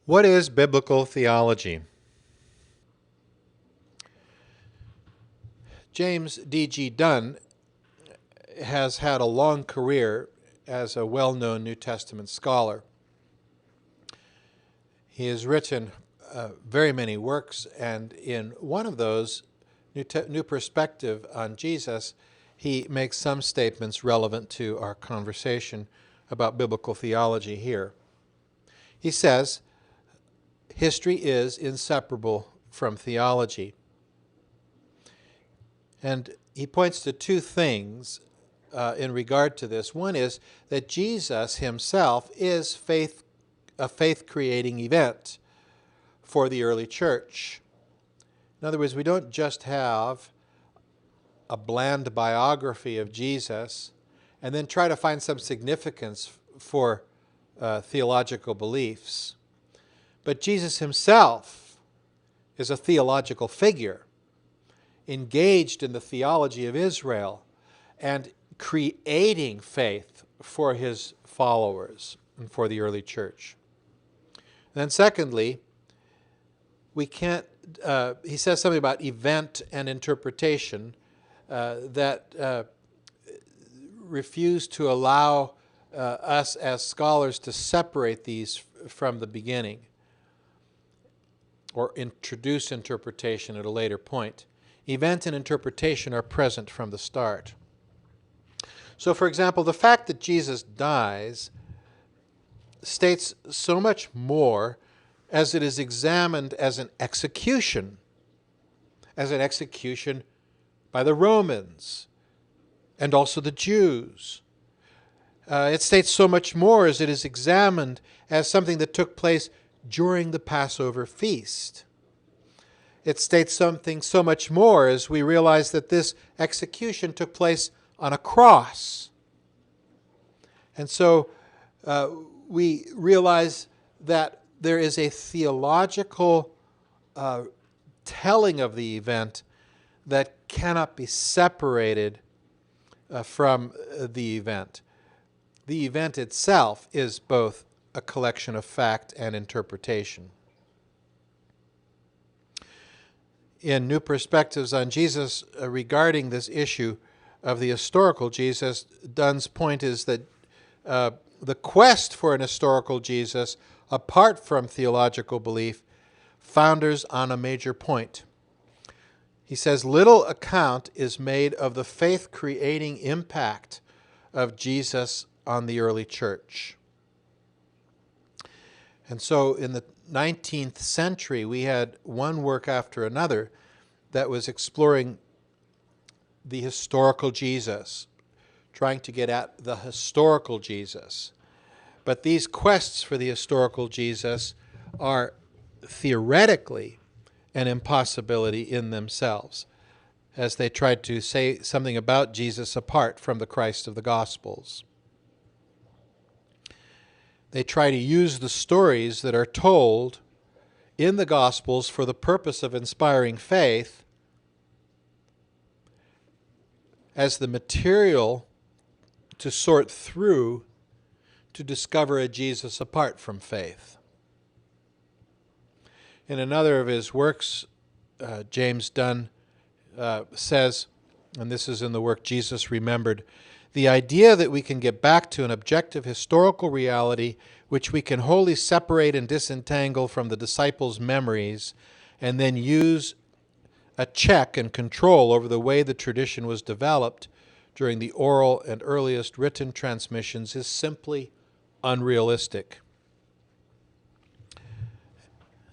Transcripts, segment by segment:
What is biblical theology? James D.G. Dunn has had a long career as a well-known New Testament scholar. He has written very many works, and in one of those, New Perspective on Jesus, he makes some statements relevant to our conversation about biblical theology here. He says, history is inseparable from theology. And he points to two things in regard to this. One is that Jesus himself is a faith-creating event for the early church. In other words, we don't just have a bland biography of Jesus and then try to find some significance for theological beliefs. But Jesus himself is a theological figure, engaged in the theology of Israel and creating faith for his followers and for the early church. Then secondly, we can't, he says something about event and interpretation that refuse to allow us as scholars to separate these from the beginning or introduce interpretation at a later point. Event and interpretation are present from the start. So, for example, the fact that Jesus dies states so much more as it is examined as an execution by the Romans and also the Jews. It states so much more as it is examined as something that took place during the Passover feast. It states something so much more as we realize that this execution took place on a cross. And so we realize that there is a theological telling of the event that cannot be separated from the event. The event itself is both a collection of fact and interpretation. In New Perspectives on Jesus regarding this issue of the historical Jesus, Dunn's point is that the quest for an historical Jesus, apart from theological belief, founders on a major point. He says, little account is made of the faith-creating impact of Jesus on the early church. And so in the 19th century, we had one work after another that was exploring the historical Jesus, trying to get at the historical Jesus. But these quests for the historical Jesus are theoretically an impossibility in themselves, as they tried to say something about Jesus apart from the Christ of the Gospels. They try to use the stories that are told in the Gospels for the purpose of inspiring faith as the material to sort through to discover a Jesus apart from faith. In another of his works, James Dunn says, and this is in the work Jesus Remembered, the idea that we can get back to an objective historical reality which we can wholly separate and disentangle from the disciples' memories and then use a check and control over the way the tradition was developed during the oral and earliest written transmissions is simply unrealistic.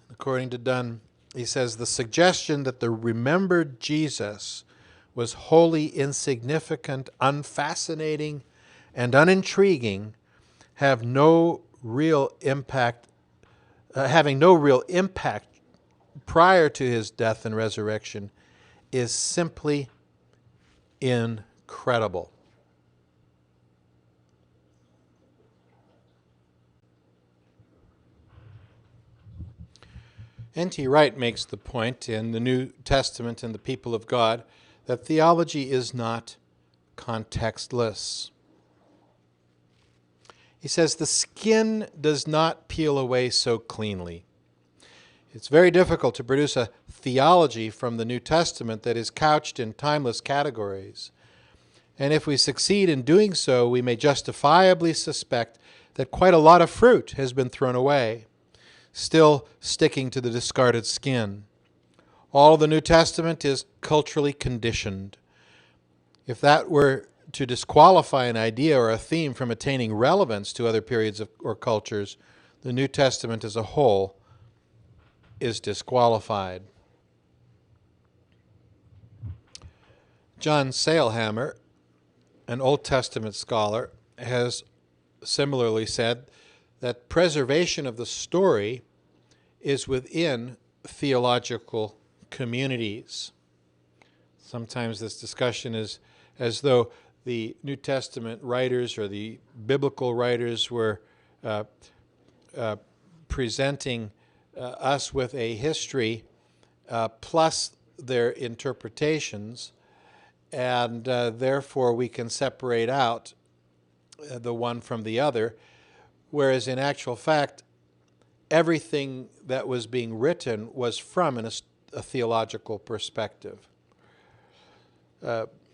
According to Dunn, he says, the suggestion that the remembered Jesus was wholly insignificant, unfascinating, and unintriguing, having no real impact prior to his death and resurrection, is simply incredible. N.T. Wright makes the point in the New Testament and the People of God that theology is not contextless. He says, the skin does not peel away so cleanly. It's very difficult to produce a theology from the New Testament that is couched in timeless categories. And if we succeed in doing so, we may justifiably suspect that quite a lot of fruit has been thrown away, still sticking to the discarded skin. All the New Testament is culturally conditioned. If that were to disqualify an idea or a theme from attaining relevance to other periods or cultures, the New Testament as a whole is disqualified. John Sailhamer, an Old Testament scholar, has similarly said that preservation of the story is within theological communities. Sometimes this discussion is as though the New Testament writers or the biblical writers were presenting us with a history plus their interpretations, and therefore we can separate out the one from the other, whereas in actual fact, everything that was being written was from a theological perspective.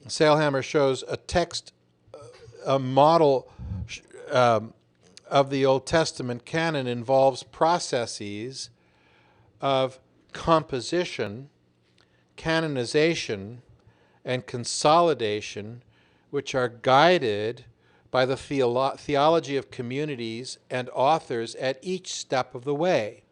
Sailhamer shows a text, a model of the Old Testament canon involves processes of composition, canonization, and consolidation, which are guided by the theology of communities and authors at each step of the way.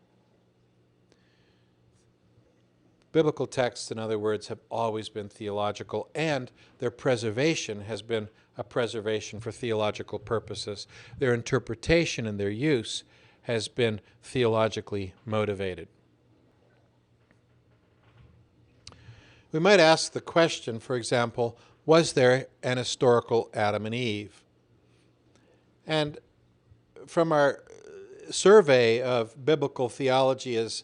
Biblical texts, in other words, have always been theological, and their preservation has been a preservation for theological purposes. Their interpretation and their use has been theologically motivated. We might ask the question, for example, was there an historical Adam and Eve? And from our survey of biblical theology as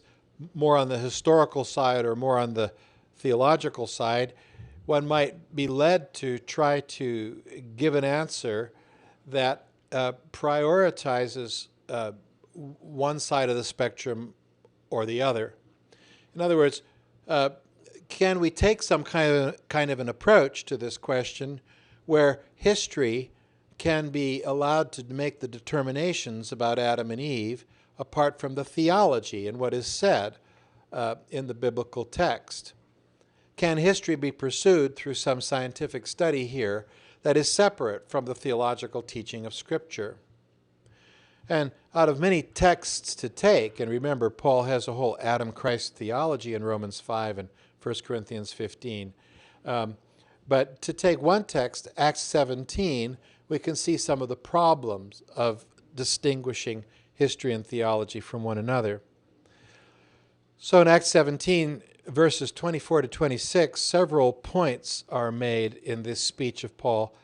more on the historical side or more on the theological side, one might be led to try to give an answer that prioritizes one side of the spectrum or the other. In other words, can we take some kind of an approach to this question where history can be allowed to make the determinations about Adam and Eve apart from the theology and what is said in the biblical text? Can history be pursued through some scientific study here that is separate from the theological teaching of Scripture? And out of many texts to take, and remember, Paul has a whole Adam-Christ theology in Romans 5 and 1 Corinthians 15. But to take one text, Acts 17, we can see some of the problems of distinguishing history and theology from one another. So in Acts 17, verses 24 to 26, several points are made in this speech of Paul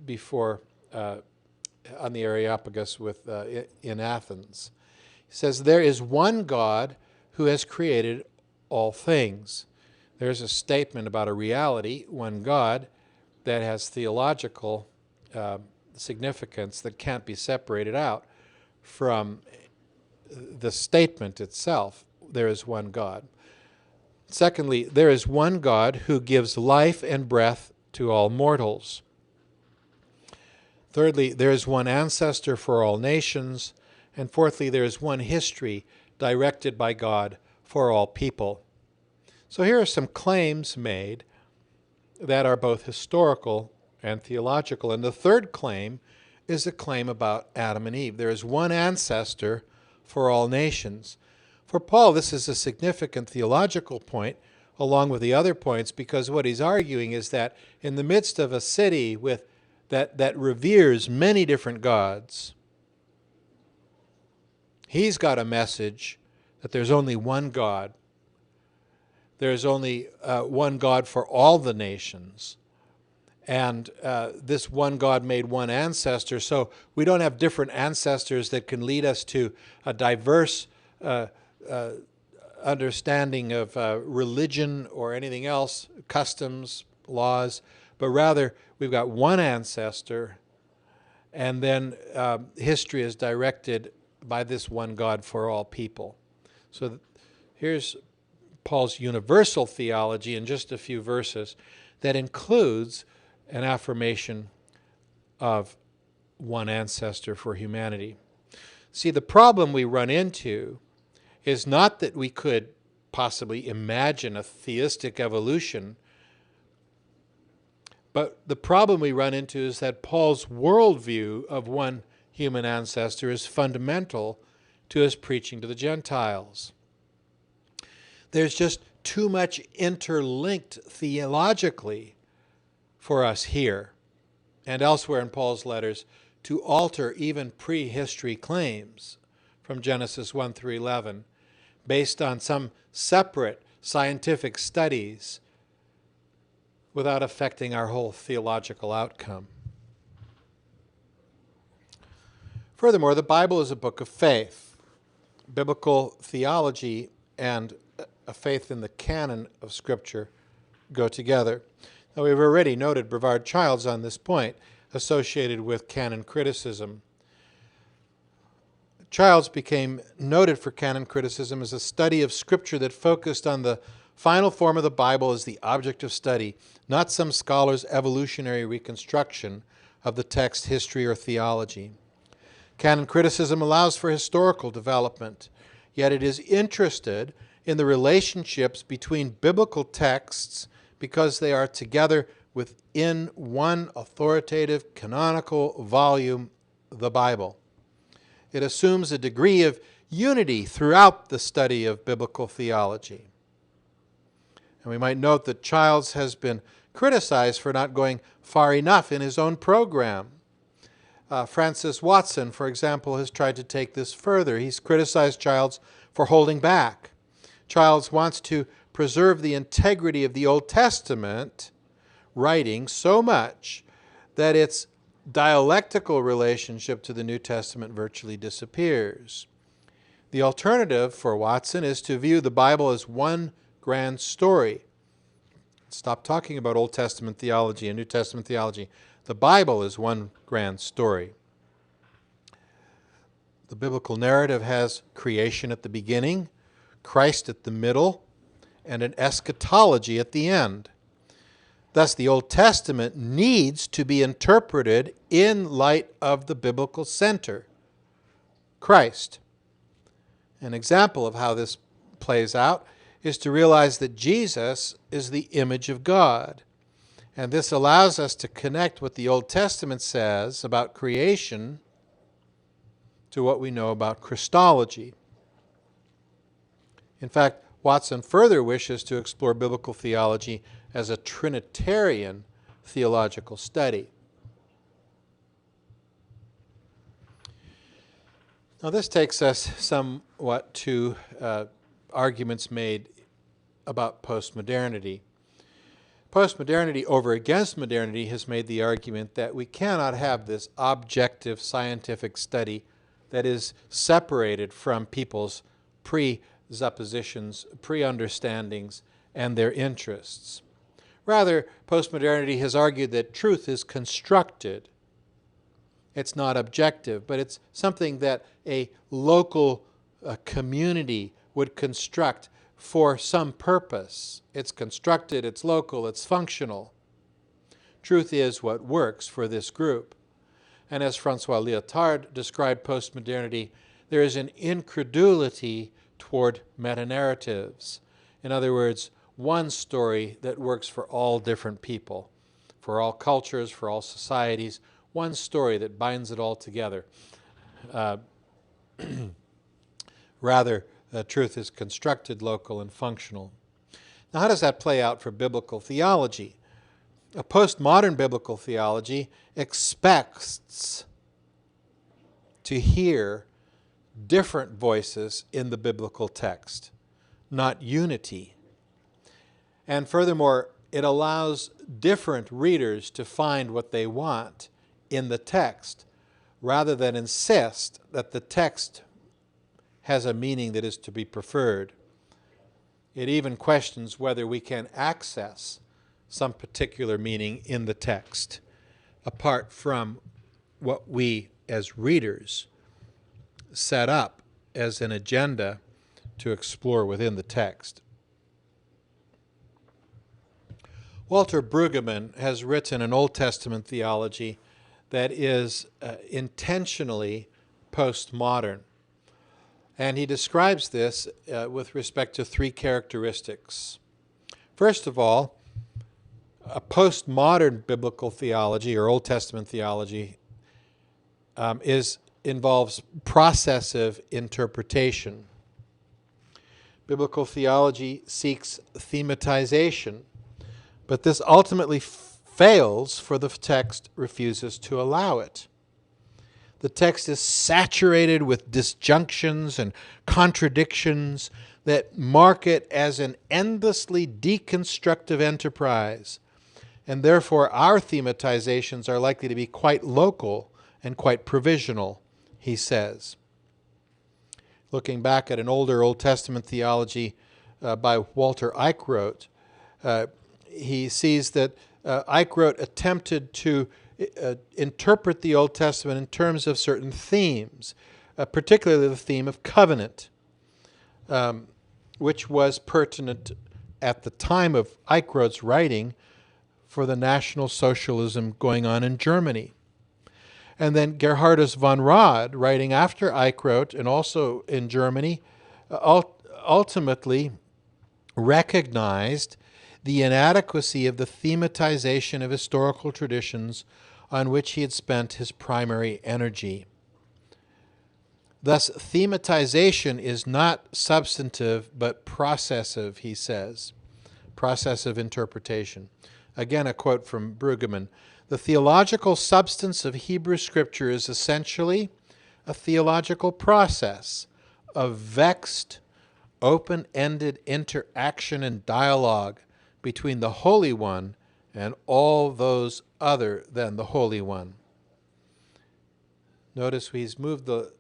before on the Areopagus in Athens. He says, there is one God who has created all things. There's a statement about a reality, one God, that has theological significance that can't be separated out from the statement itself. There is one God. Secondly, there is one God who gives life and breath to all mortals. Thirdly, there is one ancestor for all nations. And fourthly, there is one history directed by God for all people. So here are some claims made that are both historical and theological. And the third claim is a claim about Adam and Eve. There is one ancestor for all nations. For Paul, this is a significant theological point, along with the other points, because what he's arguing is that in the midst of a city that reveres many different gods, he's got a message that there's only one God. There's only one God for all the nations. And this one God made one ancestor, so we don't have different ancestors that can lead us to a diverse understanding of religion or anything else, customs, laws, but rather we've got one ancestor, and then history is directed by this one God for all people. So here's Paul's universal theology in just a few verses that includes an affirmation of one ancestor for humanity. See, the problem we run into is not that we could possibly imagine a theistic evolution, but the problem we run into is that Paul's worldview of one human ancestor is fundamental to his preaching to the Gentiles. There's just too much interlinked theologically for us here and elsewhere in Paul's letters to alter even prehistory claims from Genesis 1 through 11 based on some separate scientific studies without affecting our whole theological outcome. Furthermore, the Bible is a book of faith. Biblical theology and a faith in the canon of Scripture go together. Now, we've already noted Brevard Childs on this point, associated with canon criticism. Childs became noted for canon criticism as a study of Scripture that focused on the final form of the Bible as the object of study, not some scholar's evolutionary reconstruction of the text, history, or theology. Canon criticism allows for historical development, yet it is interested in the relationships between biblical texts because they are together within one authoritative canonical volume, the Bible. It assumes a degree of unity throughout the study of biblical theology. And we might note that Childs has been criticized for not going far enough in his own program. Francis Watson, for example, has tried to take this further. He's criticized Childs for holding back. Childs wants to preserve the integrity of the Old Testament writing so much that its dialectical relationship to the New Testament virtually disappears. The alternative for Watson is to view the Bible as one grand story. Stop talking about Old Testament theology and New Testament theology. The Bible is one grand story. The biblical narrative has creation at the beginning, Christ at the middle, and an eschatology at the end. Thus, the Old Testament needs to be interpreted in light of the biblical center, Christ. An example of how this plays out is to realize that Jesus is the image of God. And this allows us to connect what the Old Testament says about creation to what we know about Christology. In fact, Watson further wishes to explore biblical theology as a Trinitarian theological study. Now, this takes us somewhat to arguments made about postmodernity. Postmodernity over against modernity has made the argument that we cannot have this objective scientific study that is separated from people's presuppositions, pre-understandings, and their interests. Rather, postmodernity has argued that truth is constructed. It's not objective, but it's something that a local community would construct for some purpose. It's constructed, it's local, it's functional. Truth is what works for this group. And as Francois Lyotard described postmodernity, there is an incredulity toward meta-narratives. In other words, one story that works for all different people, for all cultures, for all societies, one story that binds it all together. Rather, truth is constructed, local, and functional. Now, how does that play out for biblical theology? A postmodern biblical theology expects to hear different voices in the biblical text, not unity. And furthermore, it allows different readers to find what they want in the text, rather than insist that the text has a meaning that is to be preferred. It even questions whether we can access some particular meaning in the text, apart from what we as readers set up as an agenda to explore within the text. Walter Brueggemann has written an Old Testament theology that is intentionally postmodern. And he describes this with respect to three characteristics. First of all, a postmodern biblical theology or Old Testament theology involves processive interpretation. Biblical theology seeks thematization, but this ultimately fails, for the text refuses to allow it. The text is saturated with disjunctions and contradictions that mark it as an endlessly deconstructive enterprise, and therefore our thematizations are likely to be quite local and quite provisional, he says. Looking back at an older Old Testament theology by Walter Eichrodt, he sees that Eichrodt attempted to interpret the Old Testament in terms of certain themes, particularly the theme of covenant, which was pertinent at the time of Eichrodt's writing for the National Socialism going on in Germany. And then Gerhardus von Rad, writing after Eichrodt and also in Germany, ultimately recognized the inadequacy of the thematization of historical traditions on which he had spent his primary energy. Thus, thematization is not substantive but processive, he says. Processive interpretation. Again, a quote from Brueggemann. The theological substance of Hebrew Scripture is essentially a theological process of vexed, open-ended interaction and dialogue between the Holy One and all those other than the Holy One. Notice he's moved the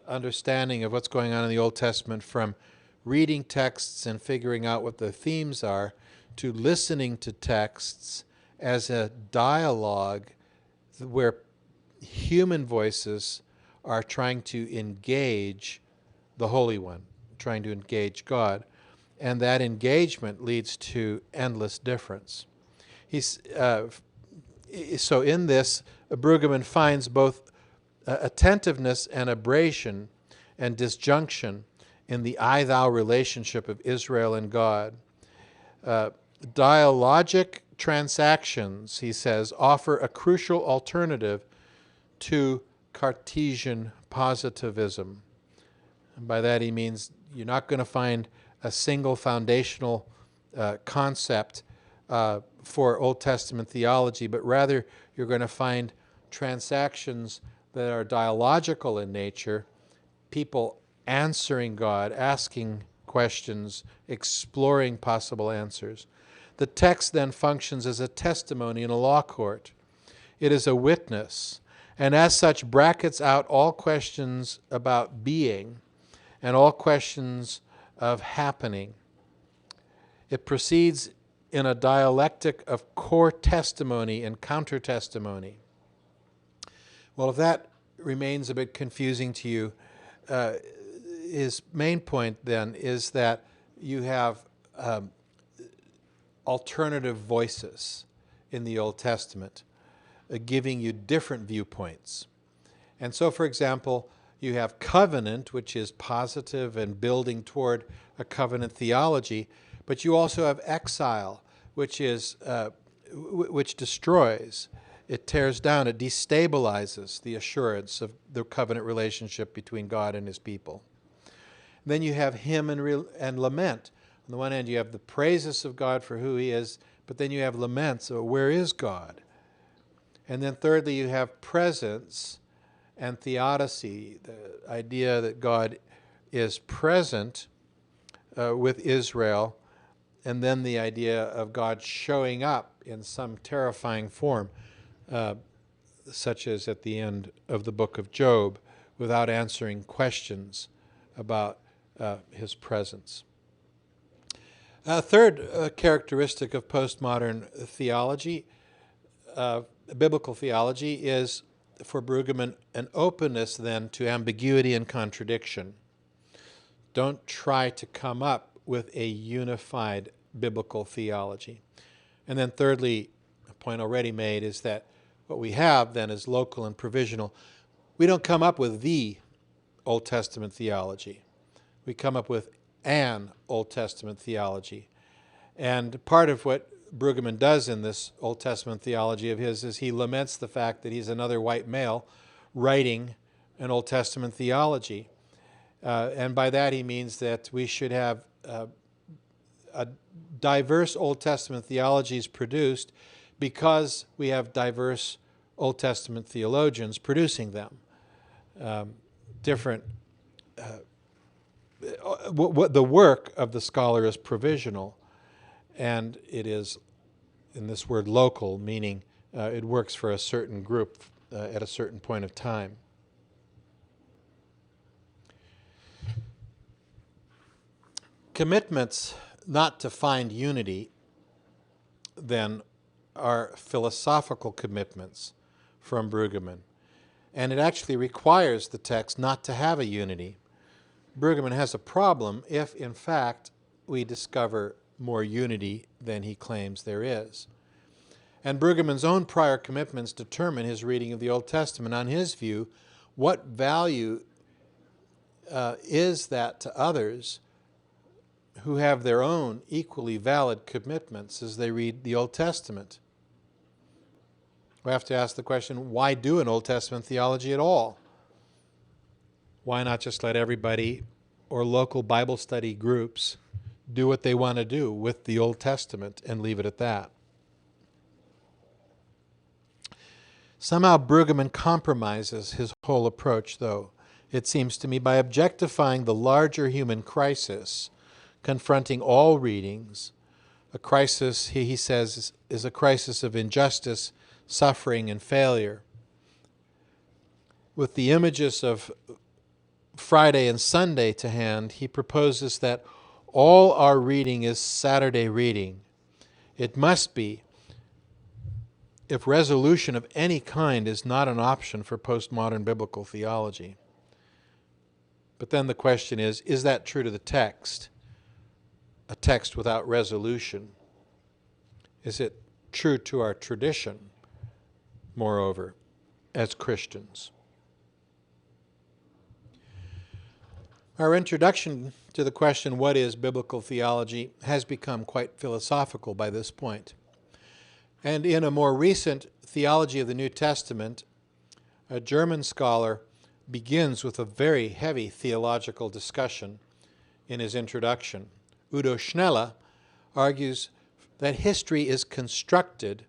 understanding of what's going on in the Old Testament from reading texts and figuring out what the themes are to listening to texts as a dialogue where human voices are trying to engage the Holy One, trying to engage God. And that engagement leads to endless difference. So in this, Brueggemann finds both attentiveness and abrasion and disjunction in the I-thou relationship of Israel and God. Dialogic transactions, he says, offer a crucial alternative to Cartesian positivism. And by that he means you're not going to find a single foundational concept for Old Testament theology, but rather you're going to find transactions that are dialogical in nature, people answering God, asking questions, exploring possible answers. The text then functions as a testimony in a law court. It is a witness, and as such brackets out all questions about being and all questions of happening. It proceeds in a dialectic of core testimony and counter-testimony. Well, if that remains a bit confusing to you, his main point then is that you have alternative voices in the Old Testament giving you different viewpoints. And so, for example, you have covenant, which is positive and building toward a covenant theology, but you also have exile, which destroys. It tears down, it destabilizes the assurance of the covenant relationship between God and his people. Then you have hymn and lament. On the one hand, you have the praises of God for who he is, but then you have laments. So where is God? And then thirdly, you have presence and theodicy, the idea that God is present with Israel, and then the idea of God showing up in some terrifying form, such as at the end of the book of Job, without answering questions about his presence. A third characteristic of postmodern theology, biblical theology, is for Brueggemann, an openness then to ambiguity and contradiction. Don't try to come up with a unified biblical theology. And then thirdly, a point already made is that what we have then is local and provisional. We don't come up with the Old Testament theology. We come up with an Old Testament theology. And part of what Brueggemann does in this Old Testament theology of his is he laments the fact that he's another white male writing an Old Testament theology. And by that he means that we should have a diverse Old Testament theologies produced because we have diverse Old Testament theologians producing them. The work of the scholar is provisional, and it is, in this word, local, meaning it works for a certain group at a certain point of time. Commitments not to find unity, then, are philosophical commitments from Brueggemann. And it actually requires the text not to have a unity. Brueggemann has a problem if, in fact, we discover more unity than he claims there is. And Brueggemann's own prior commitments determine his reading of the Old Testament. On his view, what value is that to others who have their own equally valid commitments as they read the Old Testament? We have to ask the question, why do an Old Testament theology at all? Why not just let everybody or local Bible study groups do what they want to do with the Old Testament and leave it at that? Somehow Brueggemann compromises his whole approach, though, it seems to me, by objectifying the larger human crisis confronting all readings. A crisis, he says, is a crisis of injustice, suffering, and failure. With the images of Friday and Sunday to hand, he proposes that all our reading is Saturday reading. It must be, if resolution of any kind is not an option for postmodern biblical theology. But then the question is that true to the text? A text without resolution? Is it true to our tradition, moreover, as Christians? Our introduction to the question, what is biblical theology, has become quite philosophical by this point. And in a more recent Theology of the New Testament, a German scholar begins with a very heavy theological discussion in his introduction. Udo Schnelle argues that history is constructed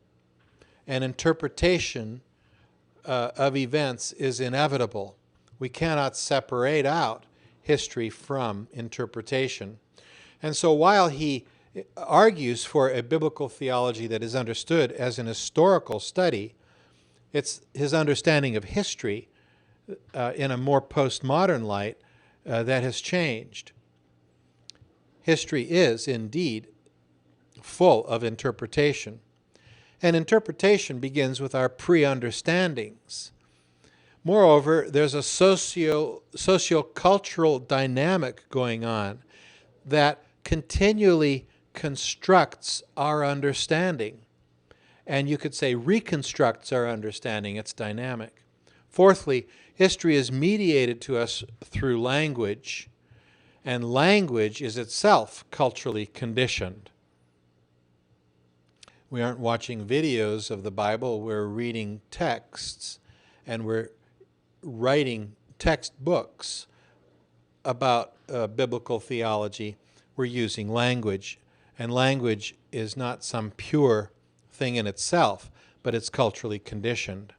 and interpretation of events is inevitable. We cannot separate out history from interpretation. And so while he argues for a biblical theology that is understood as an historical study, it's his understanding of history in a more postmodern light that has changed. History is indeed full of interpretation. And interpretation begins with our pre-understandings. Moreover, there's a socio-cultural dynamic going on that continually constructs our understanding. And you could say reconstructs our understanding. It's dynamic. Fourthly, history is mediated to us through language, and language is itself culturally conditioned. We aren't watching videos of the Bible, we're reading texts, and we're writing textbooks about biblical theology. We're using language, and language is not some pure thing in itself, but it's culturally conditioned.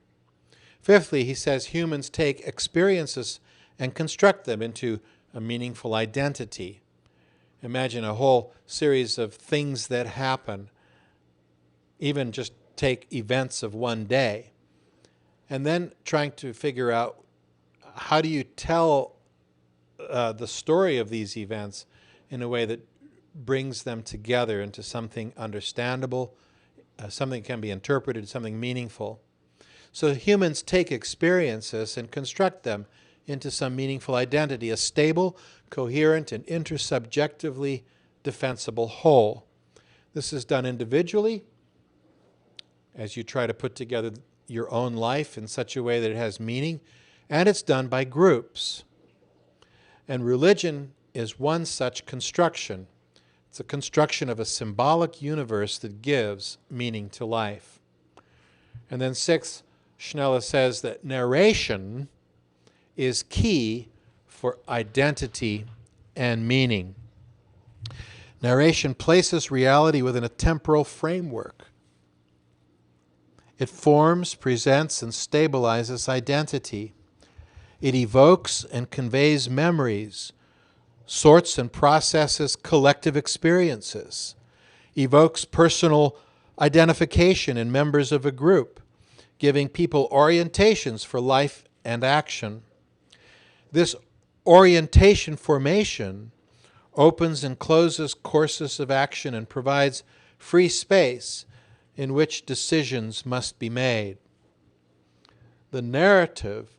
Fifthly, he says humans take experiences and construct them into a meaningful identity. Imagine a whole series of things that happen, even just take events of one day, and then trying to figure out how do you tell the story of these events in a way that brings them together into something understandable, something can be interpreted, something meaningful. So humans take experiences and construct them into some meaningful identity, a stable, coherent, and intersubjectively defensible whole. This is done individually as you try to put together your own life in such a way that it has meaning, and it's done by groups. And religion is one such construction. It's a construction of a symbolic universe that gives meaning to life. And then sixth, Schnelle says that narration is key for identity and meaning. Narration places reality within a temporal framework. It forms, presents, and stabilizes identity. It evokes and conveys memories, sorts and processes collective experiences, evokes personal identification in members of a group, giving people orientations for life and action. This orientation formation opens and closes courses of action and provides free space in which decisions must be made. The narrative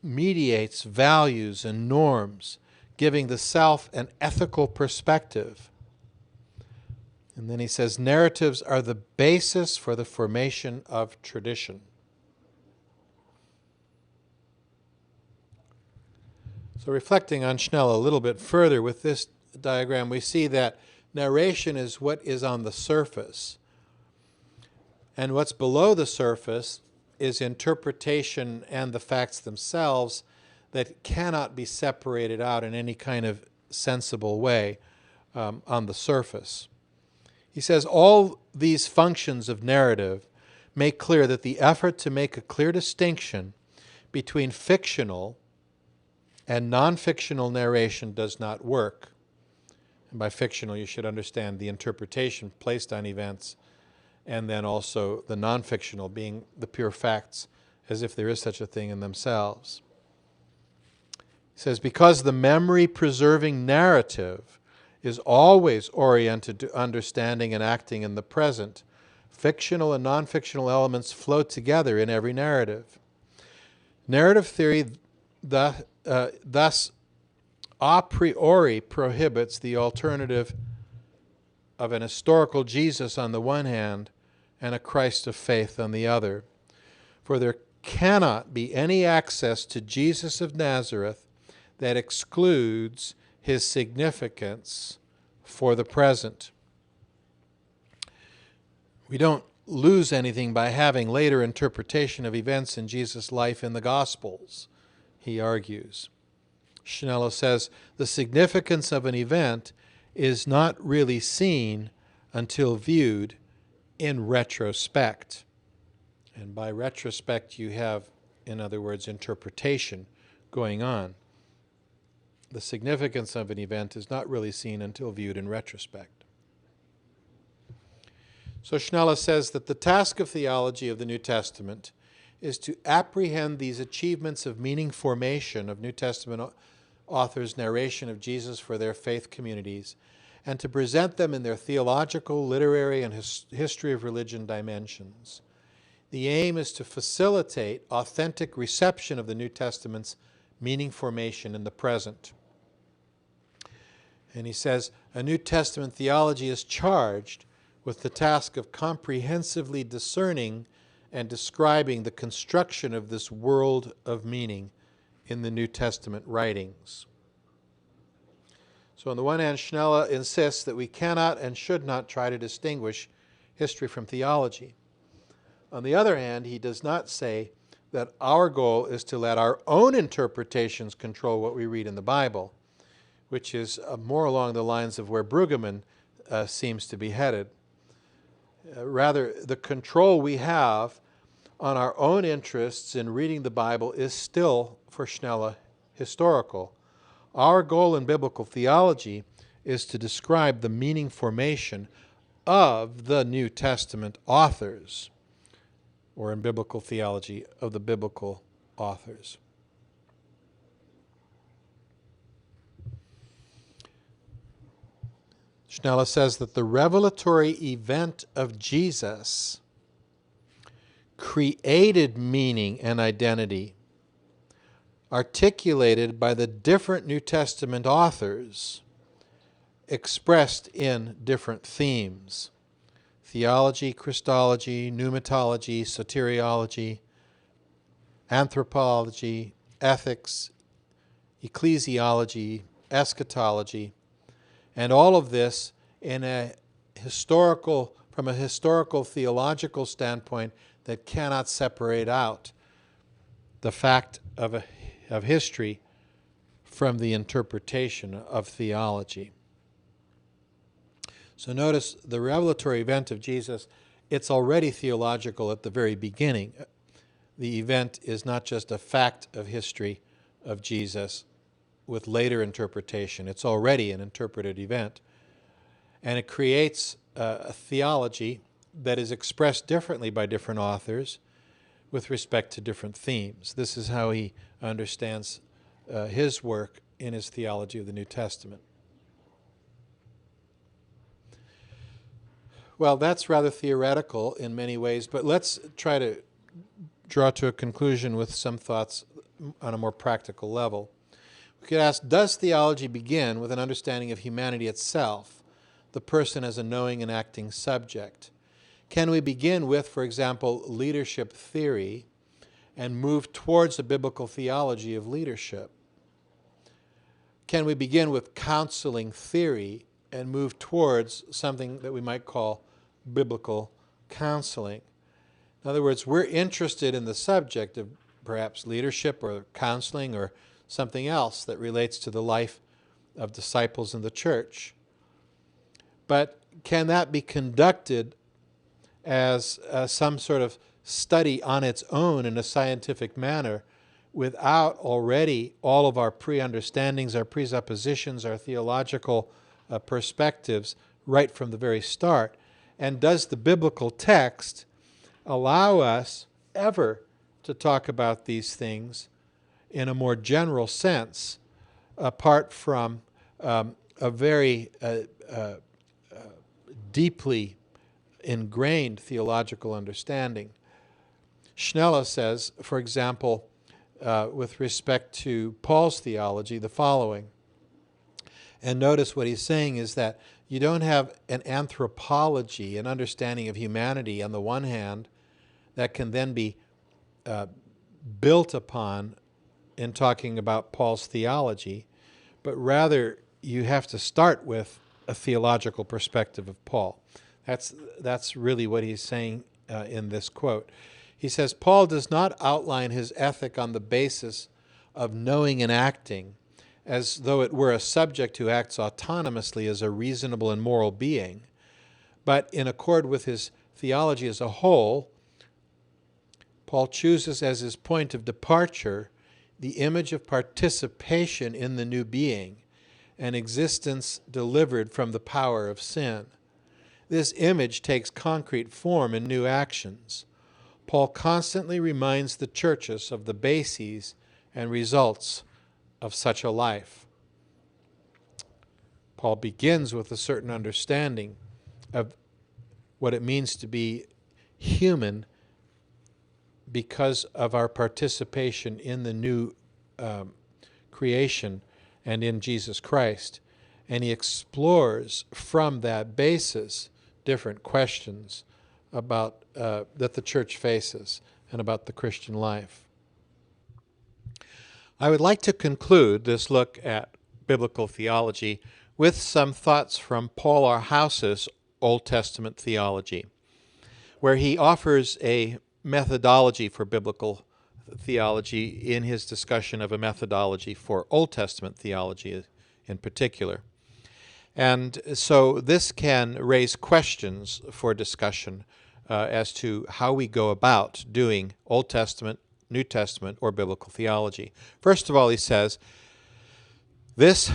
mediates values and norms, giving the self an ethical perspective. And then he says, narratives are the basis for the formation of tradition. So reflecting on Schnelle a little bit further with this diagram, we see that narration is what is on the surface. And what's below the surface is interpretation and the facts themselves that cannot be separated out in any kind of sensible way on the surface. He says all these functions of narrative make clear that the effort to make a clear distinction between fictional and non-fictional narration does not work. And by fictional, you should understand the interpretation placed on events, and then also the non-fictional being the pure facts, as if there is such a thing in themselves. He says, because the memory-preserving narrative is always oriented to understanding and acting in the present, fictional and non-fictional elements flow together in every narrative. Narrative theory thus a priori prohibits the alternative of an historical Jesus on the one hand and a Christ of faith on the other. For there cannot be any access to Jesus of Nazareth that excludes his significance for the present. We don't lose anything by having later interpretation of events in Jesus' life in the Gospels, he argues. Schnelle says, the significance of an event is not really seen until viewed in retrospect. And by retrospect, you have, in other words, interpretation going on. The significance of an event is not really seen until viewed in retrospect. So Schnelle says that the task of theology of the New Testament is to apprehend these achievements of meaning formation of New Testament authors' narration of Jesus for their faith communities, and to present them in their theological, literary, and history of religion dimensions. The aim is to facilitate authentic reception of the New Testament's meaning formation in the present. And he says, a New Testament theology is charged with the task of comprehensively discerning and describing the construction of this world of meaning in the New Testament writings. So on the one hand, Schnelle insists that we cannot and should not try to distinguish history from theology. On the other hand, he does not say that our goal is to let our own interpretations control what we read in the Bible, which is more along the lines of where Brueggemann seems to be headed. Rather, the control we have on our own interests in reading the Bible is still, for Schnelle, historical. Our goal in biblical theology is to describe the meaning formation of the New Testament authors, or in biblical theology, of the biblical authors. Schnelle says that the revelatory event of Jesus created meaning and identity articulated by the different New Testament authors expressed in different themes: theology, Christology, pneumatology, soteriology, anthropology, ethics, ecclesiology, eschatology, and all of this in from a historical theological standpoint that cannot separate out the fact of history from the interpretation of theology. So notice the revelatory event of Jesus, it's already theological at the very beginning. The event is not just a fact of history of Jesus with later interpretation. It's already an interpreted event. And it creates a theology that is expressed differently by different authors with respect to different themes. This is how he understands his work in his theology of the New Testament. Well, that's rather theoretical in many ways, but let's try to draw to a conclusion with some thoughts on a more practical level. We could ask, does theology begin with an understanding of humanity itself, the person as a knowing and acting subject? Can we begin with, for example, leadership theory and move towards a biblical theology of leadership? Can we begin with counseling theory and move towards something that we might call biblical counseling? In other words, we're interested in the subject of perhaps leadership or counseling or something else that relates to the life of disciples in the church. But can that be conducted as some sort of study on its own in a scientific manner without already all of our pre-understandings, our presuppositions, our theological perspectives right from the very start? And does the biblical text allow us ever to talk about these things in a more general sense, apart from a very deeply ingrained theological understanding? Schnelle says, for example, with respect to Paul's theology, the following. And notice what he's saying is that you don't have an anthropology, an understanding of humanity on the one hand, that can then be built upon in talking about Paul's theology, but rather you have to start with a theological perspective of Paul. That's really what he's saying in this quote. He says, Paul does not outline his ethic on the basis of knowing and acting as though it were a subject who acts autonomously as a reasonable and moral being, but in accord with his theology as a whole, Paul chooses as his point of departure the image of participation in the new being, an existence delivered from the power of sin. This image takes concrete form in new actions. Paul constantly reminds the churches of the bases and results of such a life. Paul begins with a certain understanding of what it means to be human because of our participation in the new creation and in Jesus Christ. And he explores from that basis different questions about that the church faces and about the Christian life. I would like to conclude this look at biblical theology with some thoughts from Paul R. House's Old Testament theology, where he offers a methodology for biblical theology in his discussion of a methodology for Old Testament theology in particular. And so this can raise questions for discussion as to how we go about doing Old Testament, New Testament, or biblical theology. First of all, he says, this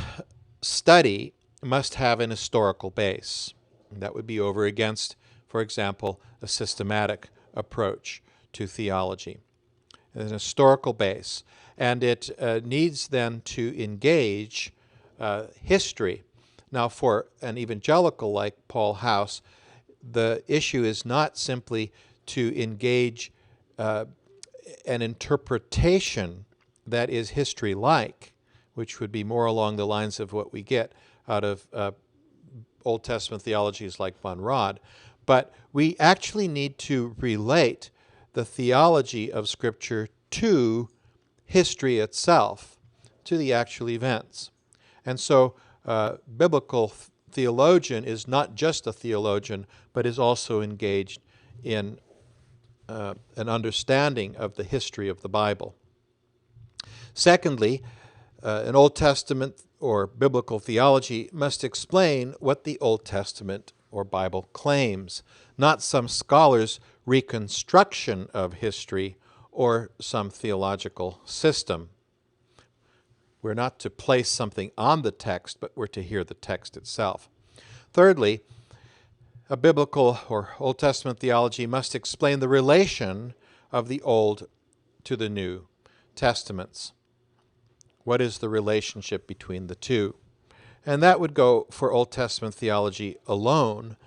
study must have an historical base. That would be over against, for example, a systematic approach to theology. An historical base. And it needs then to engage history. Now, for an evangelical like Paul House, the issue is not simply to engage an interpretation that is history-like, which would be more along the lines of what we get out of Old Testament theologies like Von Rad. But we actually need to relate the theology of Scripture to history itself, to the actual events. And so biblical theologian is not just a theologian, but is also engaged in an understanding of the history of the Bible. Secondly, an Old Testament or biblical theology must explain what the Old Testament or Bible claims, not some scholar's reconstruction of history or some theological system. We're not to place something on the text, but we're to hear the text itself. Thirdly, a biblical or Old Testament theology must explain the relation of the Old to the New Testaments. What is the relationship between the two? And that would go for Old Testament theology alone,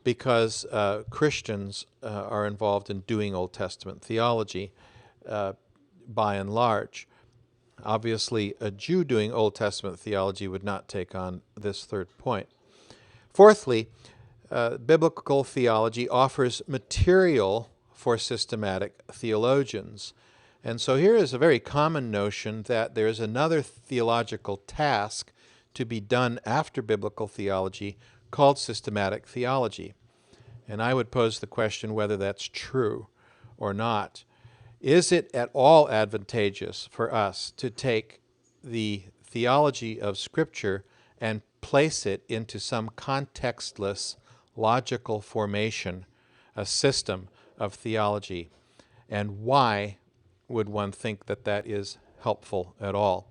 because Christians are involved in doing Old Testament theology by and large. Obviously, a Jew doing Old Testament theology would not take on this third point. Fourthly, biblical theology offers material for systematic theologians. And so here is a very common notion that there is another theological task to be done after biblical theology called systematic theology. And I would pose the question whether that's true or not. Is it at all advantageous for us to take the theology of Scripture and place it into some contextless logical formation, a system of theology? And why would one think that that is helpful at all?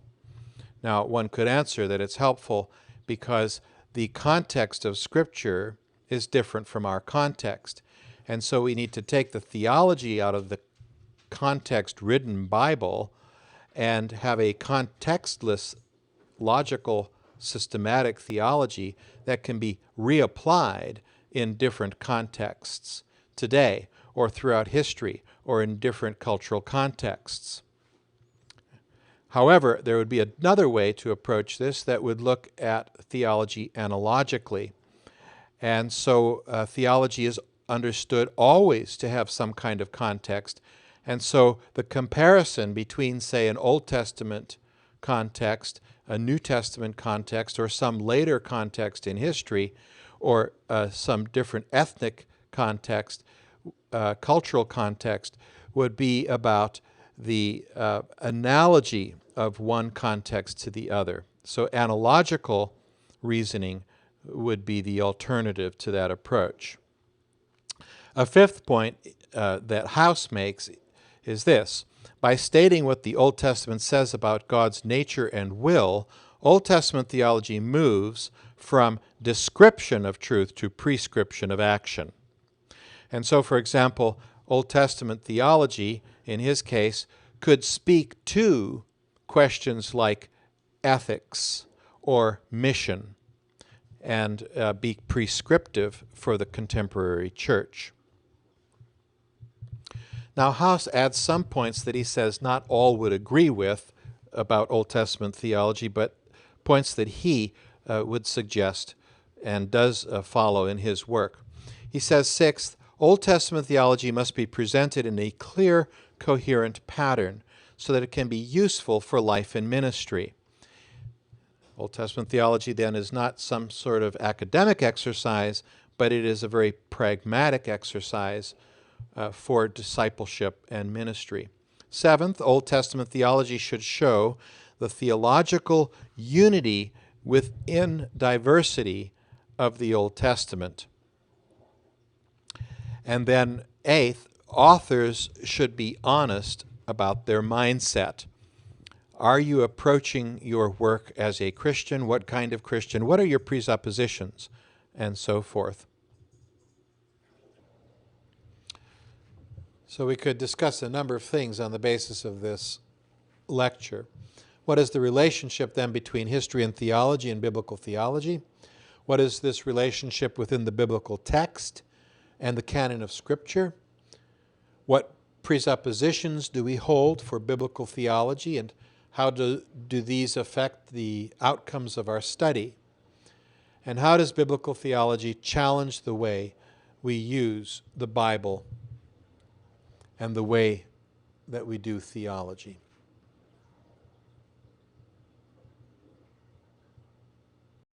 Now, one could answer that it's helpful because the context of Scripture is different from our context. And so we need to take the theology out of the context-ridden Bible and have a contextless, logical, systematic theology that can be reapplied in different contexts today or throughout history or in different cultural contexts. However, there would be another way to approach this that would look at theology analogically. And so theology is understood always to have some kind of context. And so the comparison between, say, an Old Testament context, a New Testament context, or some later context in history, or some different ethnic context, cultural context, would be about the analogy of one context to the other. So analogical reasoning would be the alternative to that approach. A fifth point that House makes is this. By stating what the Old Testament says about God's nature and will, Old Testament theology moves from description of truth to prescription of action. And so, for example, Old Testament theology, in his case, could speak to questions like ethics or mission and be prescriptive for the contemporary church. Now, House adds some points that he says not all would agree with about Old Testament theology, but points that he would suggest and does follow in his work. He says, sixth, Old Testament theology must be presented in a clear, coherent pattern so that it can be useful for life and ministry. Old Testament theology, then, is not some sort of academic exercise, but it is a very pragmatic exercise for discipleship and ministry. Seventh, Old Testament theology should show the theological unity within diversity of the Old Testament. And then eighth, authors should be honest about their mindset. Are you approaching your work as a Christian? What kind of Christian? What are your presuppositions? And so forth. So we could discuss a number of things on the basis of this lecture. What is the relationship then between history and theology and biblical theology? What is this relationship within the biblical text and the canon of Scripture? What presuppositions do we hold for biblical theology, and how do these affect the outcomes of our study? And how does biblical theology challenge the way we use the Bible and the way that we do theology?